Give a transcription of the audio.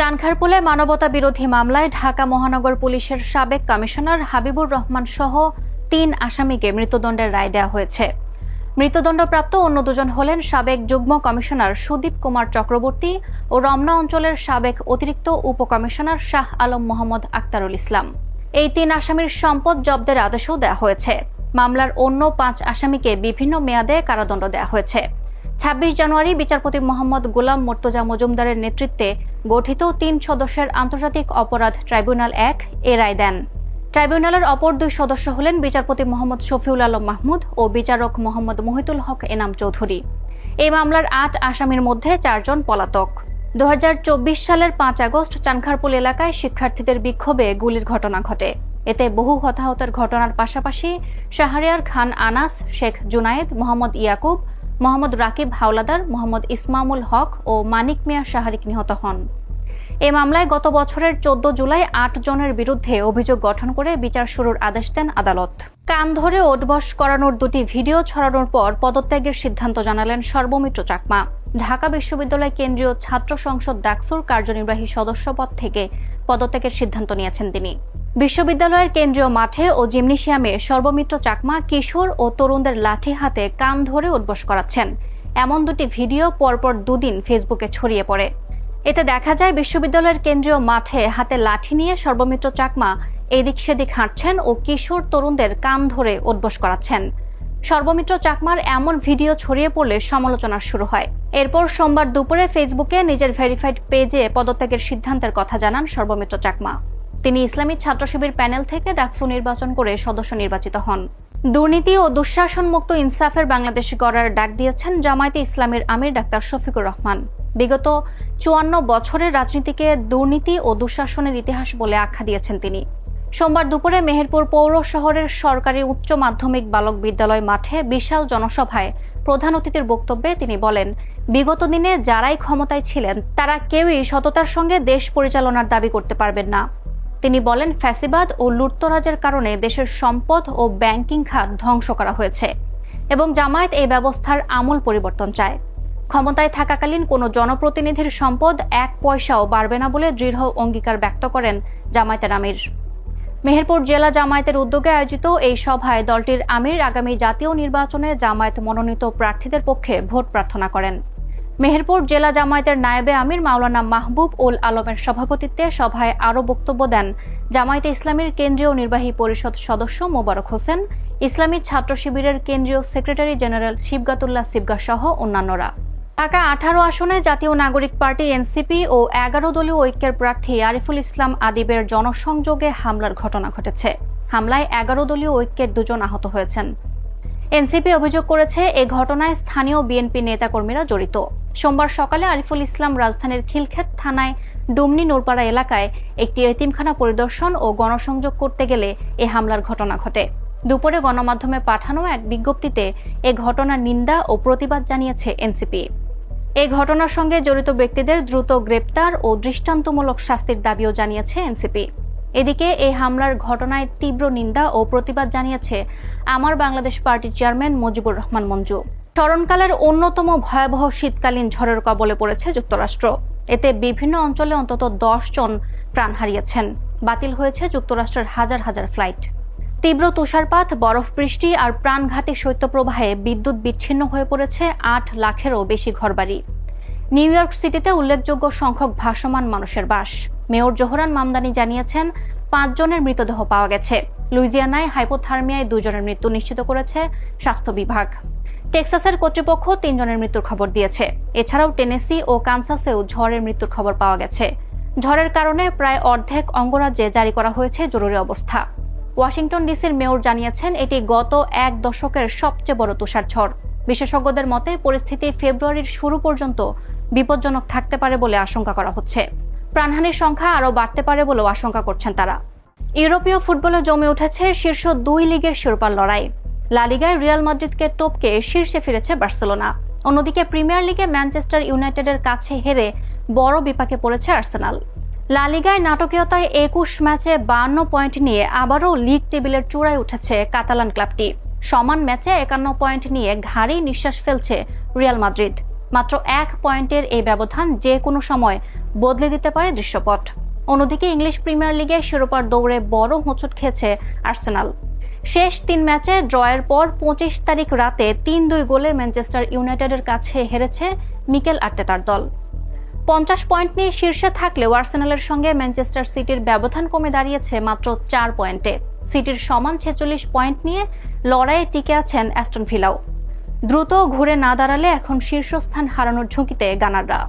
চানখারপুলে মানবতা বিরোধী মামলায় ঢাকা মহানগর পুলিশের সাবেক কমিশনার হাবিবুর রহমান সহ ৩ আসামিকে মৃত্যুদণ্ডের রায় দেওয়া হয়েছে। মৃত্যুদণ্ডপ্রাপ্ত অন্য দুজন হলেন সাবেক যুগ্ম কমিশনার সুদীপ কুমার চক্রবর্তী ও রমনা অঞ্চলের সাবেক অতিরিক্ত উপকমিশনার শাহ আলম মোহাম্মদ আক্তারুল ইসলাম। এই ৩ আসামির সম্পদ জব্দের আদেশও দেওয়া হয়েছে। মামলার অন্য ৫ আসামিকে বিভিন্ন মেয়াদে কারাদণ্ড দেওয়া হয়েছে। ২৬ জানুয়ারি বিচারপতি মোহাম্মদ গোলাম মুর্তজা মজুমদারের নেতৃত্বে গঠিত ৩ সদস্যের আন্তর্জাতিক অপরাধ ট্রাইব্যুনাল ১ এ রায় দেন। ট্রাইব্যুনালের অপর ২ সদস্য হলেন বিচারপতি মোহাম্মদ শফিউল আলম মাহমুদ ও বিচারক মোহাম্মদ মহিতুল হক এনাম চৌধুরী। এই মামলার ৮ আসামির মধ্যে ৪ জন পলাতক। ২০২৪ সালের ৫ আগস্ট চানখারপুল এলাকায় শিক্ষার্থীদের বিক্ষোভে গুলির ঘটনা ঘটে। এতে বহু হতাহতের ঘটনার পাশাপাশি শাহরিয়ার খান আনাস, শেখ জুনায়েদ, মোহাম্মদ ইয়াকুব, মোহাম্মদ রাকিব হাওলাদার, মোহাম্মদ ইসমামুল হক ও মানিক মিয়া শাহরিক নিহত হন। এ মামলায় গত বছরের ১৪ জুলাই ৮ জনের বিরুদ্ধে অভিযোগ গঠন করে বিচার শুরুর আদেশ দেন আদালত। কান ধরে ওঠবস করানোর ২টি ভিডিও ছড়ানোর পর পদত্যাগের সিদ্ধান্ত জানালেন সর্বমিত্র চাকমা। ঢাকা বিশ্ববিদ্যালয় কেন্দ্রীয় ছাত্র সংসদ ডাকসুর কার্যনির্বাহী সদস্য পদ থেকে পদত্যাগের সিদ্ধান্ত নিয়েছেন তিনি। বিশ্ববিদ্যালয়ের কেন্দ্রীয় মাঠে ও জিমনেশিয়ামে সর্বমিত্র চাকমা কিশোর ও তরুণদের লাঠি হাতে কান ধরে উঠবস করাচ্ছেন, এমন ২টি ভিডিও পরপর দুদিন ফেসবুকে ছড়িয়ে পড়ে। এতে দেখা যায় বিশ্ববিদ্যালয়ের কেন্দ্রীয় মাঠে হাতে লাঠি নিয়ে সর্বমিত্র চাকমা এদিক সেদিক হাঁটছেন ও কিশোর তরুণদের কান ধরে উঠবস করাচ্ছেন। সর্বমিত্র চাকমার এমন ভিডিও ছড়িয়ে পড়লে সমালোচনা শুরু হয়। এরপর সোমবার দুপুরে ফেসবুকে নিজের ভেরিফাইড পেজে পদত্যাগের সিদ্ধান্তের কথা জানান সর্বমিত্র চাকমা। তিনি ইসলামী ছাত্র শিবির প্যানেল থেকে ডাকসু নির্বাচন করে সদস্য নির্বাচিত হন। দুর্নীতি ও দুঃশাসন মুক্ত ইনসাফের বাংলাদেশ গড়ার ডাক দিয়েছেন জামায়াতে ইসলামীর আমির ডাক্তার শফিকুর রহমান। বিগত ৫৪ বছরের রাজনীতিকে দুর্নীতি ও দুঃশাসনের ইতিহাস বলে আখ্যা দিয়েছেন তিনি। সোমবার দুপুরে মেহেরপুর পৌর শহরের সরকারি উচ্চ মাধ্যমিক বালক বিদ্যালয় মাঠে বিশাল জনসভায় প্রধান অতিথির বক্তব্যে তিনি বলেন, বিগত দিনে যারাই ক্ষমতায় ছিলেন তারা কেউই সততার সঙ্গে দেশ পরিচালনার দাবি করতে পারবেন না। তিনি বলেন, ফ্যাসিবাদ ও লুটতরাজের কারণে দেশের সম্পদ ও ব্যাংকিং খাত ধ্বংস করা হয়েছে এবং জামায়াত এই ব্যবস্থার আমূল পরিবর্তন চায়। ক্ষমতায় থাকাকালীন কোনো জনপ্রতিনিধির সম্পদ ১ পয়সাও বাড়বে না বলে দৃঢ় অঙ্গীকার ব্যক্ত করেন জামায়াতের আমির। মেহেরপুর জেলা জামায়াতের উদ্যোগে আয়োজিত এই সভায় দলটির আমির আগামী জাতীয় নির্বাচনে জামায়াত মনোনীত প্রার্থীদের পক্ষে ভোট প্রার্থনা করেন। মেহেরপুর জেলা জামায়াতের নায়েবে আমির মাওলানা মাহবুব উল আলমের সভাপতিত্বে সভায় আরও বক্তব্য দেন জামায়াতে ইসলামীর কেন্দ্রীয় নির্বাহী পরিষদ সদস্য মোবারক হোসেন, ইসলামী ছাত্র শিবিরের কেন্দ্রীয় সেক্রেটারি জেনারেল শিবগাতুল্লাহ সিবগা সহ অন্যান্যরা। ঢাকা ১৮ আসনে জাতীয় নাগরিক পার্টি এনসিপি ও ১১ দলীয় ঐক্যের প্রার্থী আরিফুল ইসলাম আদিবের জনসংযোগে হামলার ঘটনা ঘটেছে। হামলায় ১১ দলীয় ঐক্যের ২ জন আহত হয়েছেন। এনসিপি অভিযোগ করেছে এ ঘটনায় স্থানীয় বিএনপি নেতাকর্মীরা জড়িত। সোমবার সকালে আরিফুল ইসলাম রাজধানীর খিলক্ষেত থানায় ডুমনি নূরপাড়া এলাকায় একটি এতিমখানা পরিদর্শন ও গণসংযোগ করতে গেলে এ হামলার ঘটনা ঘটে। দুপুরে গণমাধ্যমে পাঠানো এক বিজ্ঞপ্তিতে এ ঘটনার নিন্দা ও প্রতিবাদ জানিয়েছে এনসিপি। এই ঘটনার সঙ্গে জড়িত ব্যক্তিদের দ্রুত গ্রেপ্তার ও দৃষ্টান্তমূলক শাস্তির দাবিও জানিয়েছে এনসিপি। এদিকে এই হামলার ঘটনায় তীব্র নিন্দা ও প্রতিবাদ জানিয়েছে আমার বাংলাদেশ পার্টির চেয়ারম্যান মুজিবুর রহমান মঞ্জু। স্মরণকালের অন্যতম ভয়াবহ শীতকালীন ঝড়ের কবলে পড়েছে যুক্তরাষ্ট্র। এতে বিভিন্ন অঞ্চলে অন্তত ১০ জন প্রাণ হারিয়েছেন। বাতিল হয়েছে যুক্তরাষ্ট্রের হাজার হাজার ফ্লাইট। তীব্র তুষারপাত, বরফ বৃষ্টি আর প্রাণঘাতী শৈত্যপ্রবাহে বিদ্যুৎ বিচ্ছিন্ন হয়ে পড়েছে ৮ লাখেরও বেশি ঘরবাড়ি। নিউ ইয়র্ক সিটিতে উল্লেখযোগ্য সংখ্যক ভাসমান মানুষের বাস। মেয়র জোহরান মামদানি জানিয়েছেন ৫ জনের মৃতদেহ পাওয়া গেছে। লুইজিয়ানায় হাইপোথার্মিয়ায় ২ জনের মৃত্যু নিশ্চিত করেছে স্বাস্থ্য বিভাগ। টেক্সাসের কর্তৃপক্ষ ৩ জনের মৃত্যুর খবর দিয়েছে। এছাড়াও টেনেসি ও কানসাসেও ঝড়ের মৃত্যুর খবর পাওয়া গেছে। ঝড়ের কারণে প্রায় অর্ধেক অঙ্গরাজ্যে জারি করা হয়েছে জরুরি অবস্থা। ওয়াশিংটন ডিসির মেয়র জানিয়েছেন এটি গত ১ দশকের সবচেয়ে বড় তুষারঝড়। বিশেষজ্ঞদের মতে পরিস্থিতি ফেব্রুয়ারির শুরু পর্যন্ত বিপজ্জনক থাকতে পারে বলে আশঙ্কা করা হচ্ছে। প্রাণহানির সংখ্যা আরও বাড়তে পারে বলেও আশঙ্কা করছেন তারা। ইউরোপীয় ফুটবলে জমে উঠেছে শীর্ষ ২ লিগের শিরোপার লড়াই। লা লিগায় রিয়াল মাদ্রিদকে টপকে শীর্ষে ফিরেছে বার্সেলোনা। অন্যদিকে প্রিমিয়ার লিগে ম্যানচেস্টার ইউনাইটেডের কাছে হেরে বড় বিপাকে পড়েছে আর্সেনাল। লা লিগায় নাটকীয়তায় ২১ ম্যাচে ৫২ পয়েন্ট নিয়ে আবারও লিগ টেবিলের চূড়ায় উঠেছে কাতালান ক্লাবটি। সমান ম্যাচে ৫১ পয়েন্ট নিয়ে ঘাড়ি নিঃশ্বাস ফেলছে রিয়াল মাদ্রিদ। মাত্র 1 পয়েন্টের এই ব্যবধান যে কোনো সময় বদলে দিতে পারে দৃশ্যপট। অন্যদিকে ইংলিশ প্রিমিয়ার লিগে শিরোপার দৌড়ে বড় হোঁচট খেয়েছে আর্সেনাল। শেষ 3 ম্যাচে ড্রয়ের পর 25 তারিখ রাতে 3-2 গোলে ম্যানচেস্টার ইউনাইটেডের কাছে হেরেছে মিকেল আর্তেতার দল। 50 পয়েন্ট নিয়ে শীর্ষে থাকলেও আর্সেনালের সঙ্গে ম্যানচেস্টার সিটির ব্যবধান কমে দাঁড়িয়েছে মাত্র 4 পয়েন্টে। সিটির সমান 46 পয়েন্ট নিয়ে লড়াইয়ে টিকে আছেন অ্যাস্টন ভিলাও। দ্রুত ঘুরে না দাঁড়ালে এখন শীর্ষস্থান হারানোর ঝুঁকিতে গানাররা।